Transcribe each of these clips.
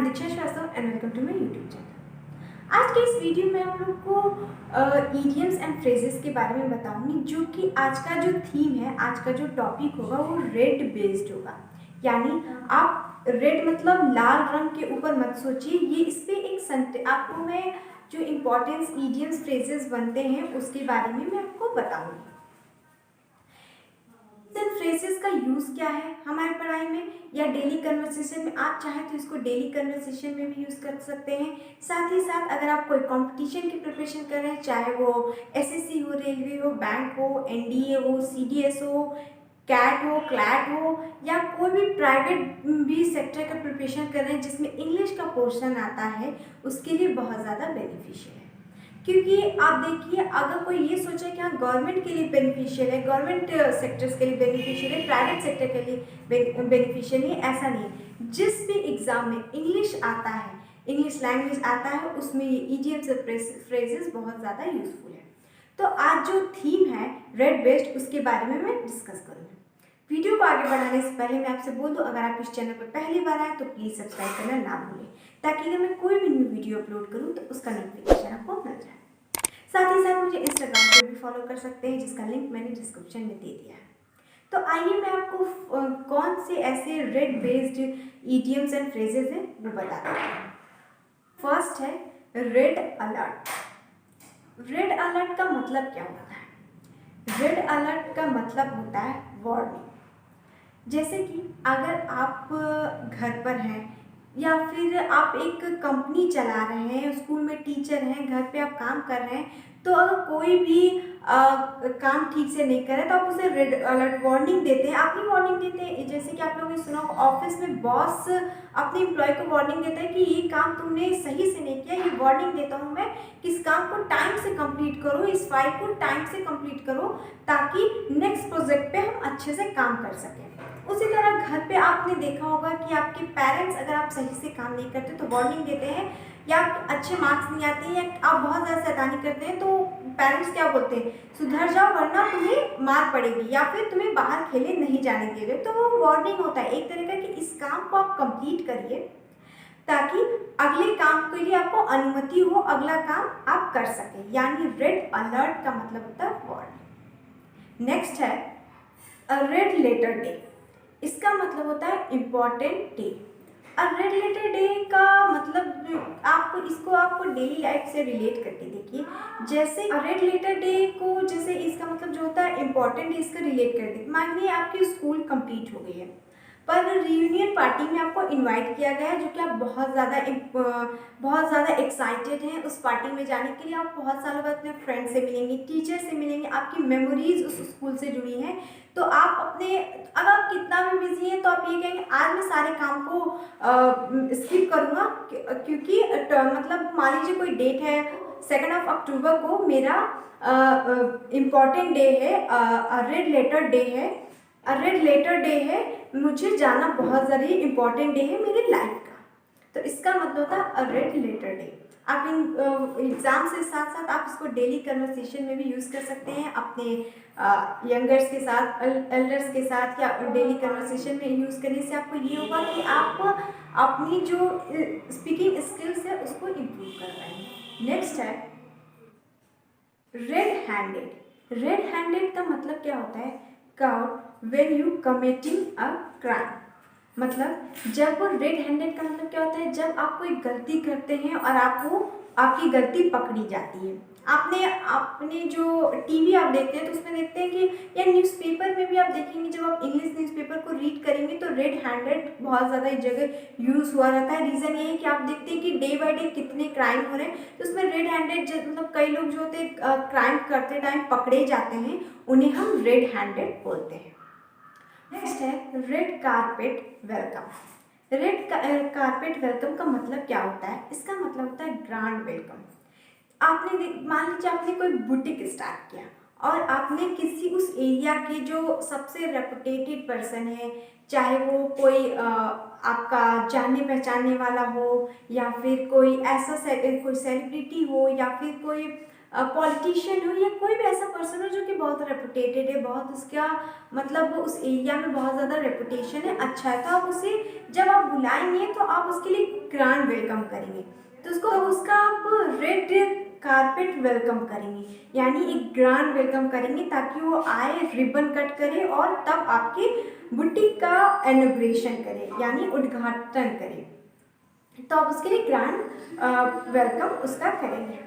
M Diksha Srivastava and welcome to my YouTube channel. आज के इस वीडियो में आप लोग को ईडियम्स एंड फ्रेजेस के बारे में बताऊंगी, जो कि आज का जो थीम है, आज का जो टॉपिक होगा वो रेड बेस्ड होगा। यानी आप रेड मतलब लाल रंग के ऊपर मत सोचिए, ये इस पर एक आपको मैं जो इम्पोर्टेंस ईडियम्स फ्रेजेस बनते हैं उसके बारे में मैं आपको बताऊंगी। फ्रेजेस का यूज़ क्या है हमारे पढ़ाई में या डेली कन्वर्सेशन में। आप चाहे तो इसको डेली कन्वर्सेशन में भी यूज़ कर सकते हैं। साथ ही साथ अगर आप कोई कंपटीशन की प्रिपरेशन कर रहे हैं, चाहे वो एसएससी हो, रेलवे हो, बैंक हो, एनडीए हो, सीडीएस हो, कैट हो, क्लैट हो, या कोई भी प्राइवेट भी सेक्टर का प्रिपरेशन कर रहे हैं जिसमें इंग्लिश का पोर्शन आता है, उसके लिए बहुत ज़्यादा बेनिफिशियल है। क्योंकि आप देखिए, अगर कोई ये सोचे कि हाँ गवर्नमेंट के लिए बेनिफिशियल है, गवर्नमेंट सेक्टर्स के लिए बेनिफिशियल है, प्राइवेट सेक्टर के लिए बेनिफिशियल है, ऐसा नहीं। जिस भी एग्जाम में इंग्लिश आता है, इंग्लिश लैंग्वेज आता है, उसमें ये ईडियम्स और फ्रेजेस बहुत ज़्यादा यूजफुल है। तो आज जो थीम है रेड बेस्ड, उसके बारे में मैं डिस्कस करूँगी। वीडियो को आगे बढ़ाने से पहले मैं आपसे बोल दूं, अगर आप इस चैनल पर पहली बार आए तो प्लीज़ सब्सक्राइब करना ना भूलें, ताकि अगर मैं कोई भी न्यू वीडियो अपलोड करूं तो उसका नोटिफिकेशन आपको मिल जाए। साथ ही साथ मुझे इंस्टाग्राम पर भी फॉलो कर सकते हैं, जिसका लिंक मैंने डिस्क्रिप्शन में दे दिया है। तो आइए मैं आपको कौन से ऐसे red based idioms and phrases हैं वो बताती हूँ। फर्स्ट है रेड अलर्ट। रेड अलर्ट का मतलब क्या होता है? रेड अलर्ट का मतलब होता है वार्निंग। जैसे कि अगर आप घर पर हैं या फिर आप एक कंपनी चला रहे हैं, स्कूल में टीचर हैं, घर पे आप काम कर रहे हैं, तो अगर कोई भी काम ठीक से नहीं करे तो आप उसे रेड अलर्ट वार्निंग देते हैं। आप नहीं वार्निंग देते हैं, जैसे कि आप लोगों ने सुना ऑफिस में बॉस अपने एम्प्लॉय को वार्निंग देता है कि ये काम तुमने सही से नहीं किया, ये वार्निंग देता हूँ मैं कि इस काम को टाइम से कंप्लीट करो, इस फाइल को टाइम से कंप्लीट करो, ताकि नेक्स्ट प्रोजेक्ट पे हम अच्छे से काम कर सकें। उसी तरह घर पे आपने देखा होगा कि आपके पेरेंट्स अगर आप सही से काम नहीं करते तो वार्निंग देते हैं, या अच्छे मार्क्स नहीं आते हैं, या आप बहुत ज़्यादा शैतानी करते हैं तो पेरेंट्स क्या बोलते हैं, सुधर जाओ वरना तुम्हें मार पड़ेगी, या फिर तुम्हें बाहर खेलने नहीं जाने दे रहे। तो वो वार्निंग होता है एक तरह का कि इस काम को आप कंप्लीट करिए, ताकि अगले काम के लिए आपको अनुमति हो, अगला काम आप कर सकें। यानी रेड अलर्ट का मतलब होता है वार्निंग। नेक्स्ट है रेड लेटर डे। इसका मतलब होता है इम्पॉर्टेंट डे। अब रेड लेटर डे का मतलब आपको डेली लाइफ से रिलेट करके देखिए। जैसे रेड लेटर डे को, जैसे इसका मतलब जो होता है इम्पॉर्टेंट डे, इसका रिलेट कर दे। मानिए आपकी स्कूल कंप्लीट हो गई है, पर रियूनियन पार्टी में आपको इनवाइट किया गया है, जो कि आप बहुत ज़्यादा एक्साइटेड हैं उस पार्टी में जाने के लिए। आप बहुत सालों बाद अपने फ्रेंड से मिलेंगे, टीचर से मिलेंगे, आपकी मेमोरीज उस स्कूल से जुड़ी हैं। तो आप अगर आप कितना भी बिजी हैं तो आप ये कहेंगे आज मैं सारे काम को स्किप करूँगा, क्योंकि मतलब मान लीजिए कोई डेट है 2 अक्टूबर को, मेरा इम्पॉर्टेंट डे है, रेड लेटर डे है, रेड लेटर डे है, मुझे जाना बहुत ज़रूरी इम्पॉर्टेंट डे है मेरी लाइफ का। तो इसका मतलब होता है रेड लेटर डे। आप इन एग्ज़ाम से साथ साथ आप इसको डेली कन्वर्सेशन में भी यूज़ कर सकते हैं, अपने यंगर्स के साथ, एल्डर्स के साथ, या डेली कन्वर्सेशन में यूज़ करने से आपको ये होगा कि आप अपनी जो स्पीकिंग स्किल्स है उसको इम्प्रूव कर रहे हैं। नेक्स्ट है रेड हैंडेड। रेड हैंडेड का मतलब क्या होता है? Cout when you committing a crime. मतलब जब रेड हैंडेड का मतलब क्या होता है? जब आप कोई गलती करते हैं और आपकी गलती पकड़ी जाती है। आपने जो टीवी आप देखते हैं तो उसमें देखते हैं कि, या न्यूज़पेपर में भी आप देखेंगे, जब आप इंग्लिश न्यूज़पेपर को रीड करेंगे तो रेड हैंडेड बहुत ज़्यादा इस जगह यूज़ हुआ रहता है। रीज़न ये है कि आप देखते हैं कि डे बाय डे कितने क्राइम हो रहे हैं, तो उसमें रेड हैंडेड मतलब कई लोग जो होते हैं क्राइम करते टाइम पकड़े जाते हैं, उन्हें हम रेड हैंडेड बोलते हैं। नेक्स्ट है red carpet welcome. Red carpet welcome का मतलब क्या होता है? इसका मतलब होता है ग्रैंड वेलकम। मान लीजिए आपने कोई बुटीक स्टार्ट किया और आपने किसी उस एरिया के जो सबसे रेपुटेटेड पर्सन है, चाहे वो कोई आपका जानने पहचानने वाला हो, या फिर कोई ऐसा कोई सेलिब्रिटी हो, या फिर कोई पॉलिटिशियन हो, या कोई भी ऐसा पर्सन हो जो कि बहुत रेपुटेटेड है, बहुत उसका मतलब उस एरिया में बहुत ज़्यादा रेपुटेशन है, अच्छा है, तो आप उसे जब आप बुलाएंगे तो आप उसके लिए ग्रैंड वेलकम करेंगे, तो उसका आप रेड कारपेट वेलकम करेंगे, यानी एक ग्रैंड वेलकम करेंगे ताकि वो आए, रिबन कट करे और तब आपके बुटीक का इनॉग्रेशन करे, यानी उद्घाटन करे। तो आप उसके लिए ग्रैंड वेलकम उसका करेंगे।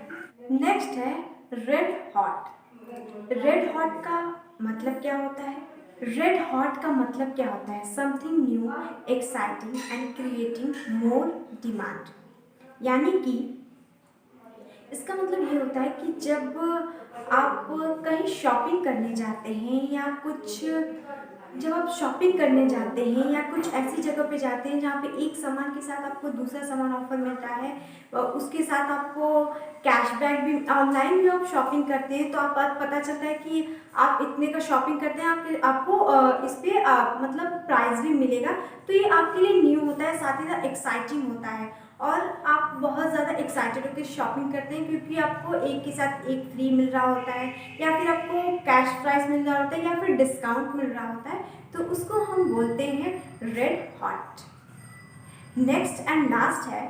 नेक्स्ट है रेड हॉट। रेड हॉट का मतलब क्या होता है? रेड हॉट का मतलब क्या होता है? Something new, exciting and creating more demand. यानी कि इसका मतलब ये होता है कि जब आप कहीं शॉपिंग करने जाते हैं या कुछ, जब आप शॉपिंग करने जाते हैं या कुछ ऐसी जगह पे जाते हैं जहाँ पे एक सामान के साथ आपको दूसरा सामान ऑफर मिलता है, उसके साथ आपको कैशबैक भी, ऑनलाइन भी आप शॉपिंग करते हैं तो आप पता चलता है कि आप इतने का शॉपिंग करते हैं, आपको इस पर मतलब प्राइस भी मिलेगा, तो ये आपके लिए न्यू होता है, साथ ही साथ एक्साइटिंग होता है और आप बहुत ज़्यादा एक्साइटेड होकर शॉपिंग करते हैं क्योंकि आपको एक के साथ एक फ्री मिल रहा होता है या फिर आपको कैश प्राइस मिल रहा होता है या फिर डिस्काउंट मिल रहा होता है, तो उसको हम बोलते हैं red hot. Next and last है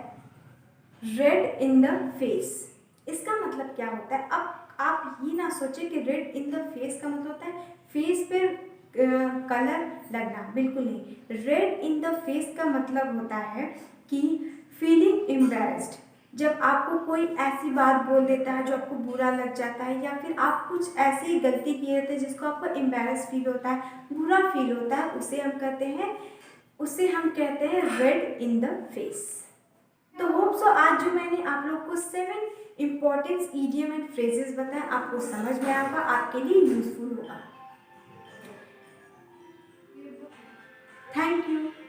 रेड इन द फेस। इसका मतलब क्या होता है? अब आप ये ना सोचें कि रेड इन द फेस का मतलब होता है फेस पे कलर लगना, बिल्कुल नहीं। रेड इन द फेस का मतलब होता है कि फीलिंग एम्बैरेस्ड, जब आपको कोई ऐसी बात बोल देता है जो आपको बुरा लग जाता है या फिर आप कुछ ऐसी गलती किए रहते हैं जिसको आपको एम्बैरेस फील होता है, बुरा फील होता है, उसे हम कहते हैं रेड इन द फेस। तो होप सो आज जो मैंने आप लोग को 7 इम्पॉर्टेंट इडियम एंड फ्रेजेस बताए आपको समझ में आएगा, आपके लिए यूजफुल होगा। Thank you.